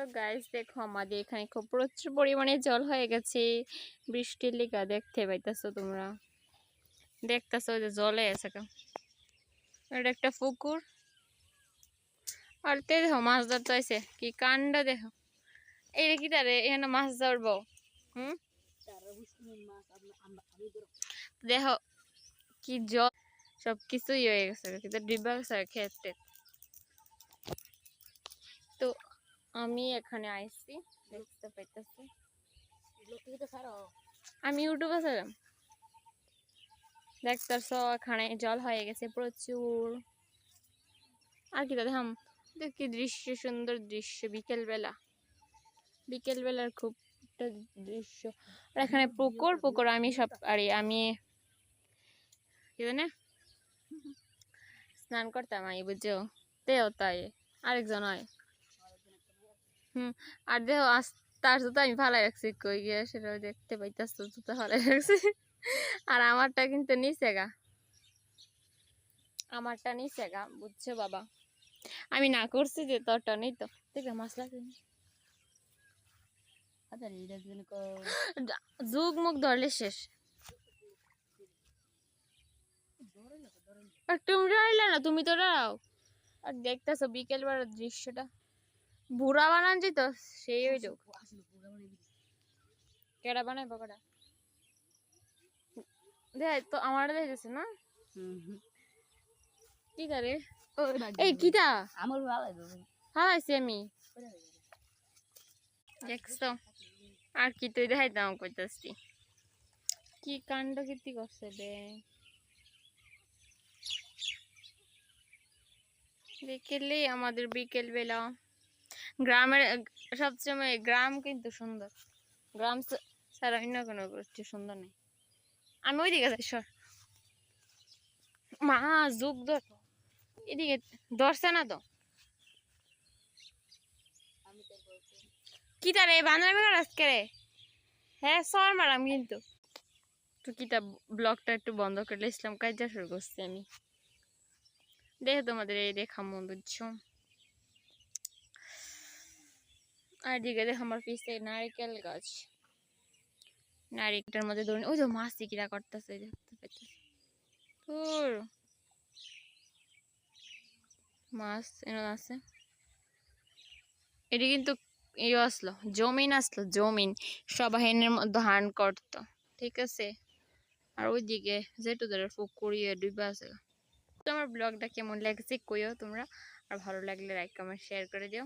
তো গাইস দেখো আমাদের এখানে খুব প্রচুর পরিমাণে জল হয়ে গেছে বৃষ্টির লেগা। দেখতে পাইতেছো তোমরা, দেখতেছো যে জলে আছে। এটা একটা পুকুর। আর তে দেখো মাছ ধরতে আছে, কি কাণ্ড দেখো। এই কি তারে এখানে মাছ ধরবো। দেখো কি জল, সব কিছুই হয়ে গেছে, কিন্তু ডিব্বা গেছে খেতে। তো আমি এখানে আইছি, দেখতে পাইতেছি। আমি ইউটিউবে ছিলাম, দেখতেছো এখানে জল হয়ে গেছে প্রচুর। আর কি দেখাম, কি দৃশ্য, সুন্দর দৃশ্য। বিকেল বেলা, বিকেল বেলার খুব একটা দৃশ্য। আর এখানে পুকুর পুকুর আমি সব আরে আমি কি জানে স্নান করতাম আমি, বুঝছো। তেও তাই আরেকজন হয়। আর দেখো তার জুতো আমি ফালাই রাখছি, কই গিয়ে সেটাও দেখতে পাইতাছ, জুতো ফালাই রাখছি। আর আমারটা কিন্তু নিচে গা, আমারটা নিচে গা, বুঝছো বাবা। আমি না করছি যে তোরটা নেই। তো দেখবে মাছ লাগে যুগ মুখ ধরলে শেষ। আর তুমি আইলে না, তুমি তো রাও। আর দেখতেছো বিকেল বেলার দৃশ্যটা, বুড়া বানান যেত সেই ওই যোগ। কেডা বানাই পকোড়া দেখ তো, আমার দেখতেছে না কি করে। এই কিটা আমার হারাইছি আমি, দেখছো। আর কি তুই দেখাই দাম কইতাছি, কি কাণ্ড কীর্তি করছে বে। বিকেলে আমাদের বিকেল বেলা গ্রামের সবসময় গ্রাম কিন্তু সুন্দর। গ্রাম ছাড়া অন্য কোনো কিছু সুন্দর নেই। আমি ওইদিকে যাই সর, মা যুগ ধর এদিকে ধরছে না তো। কি তারে বান্ধবী আজকে রে, হ্যাঁ সর মারাম কিন্তু। তো কিতা ব্লগটা একটু বন্ধ করে ইসলাম কাজা শুরু করছি আমি। দেখো তোমাদের এই দেখাম, বুঝছো। আর দিকে দেখো আমার পিছে নারিকেল গাছ, নারিকেলের মধ্যে ধরুন ওই যে মাছ কিরা করতেছে, দেখতে পাচ্ছি তোর মাছ এনে আছে। এটি কিন্তু ইয়ে আসলো, জমিন আসলো, জমিন সবাই এনের মধ্যে ধান করতো, ঠিক আছে। আর ওইদিকে যেটু ধরে পুকুর ইয়ে ডুবা আছে। তোমার ব্লগটা কেমন লাগছে কইও তোমরা, আর ভালো লাগলে লাইক কমেন্ট শেয়ার করে দিও।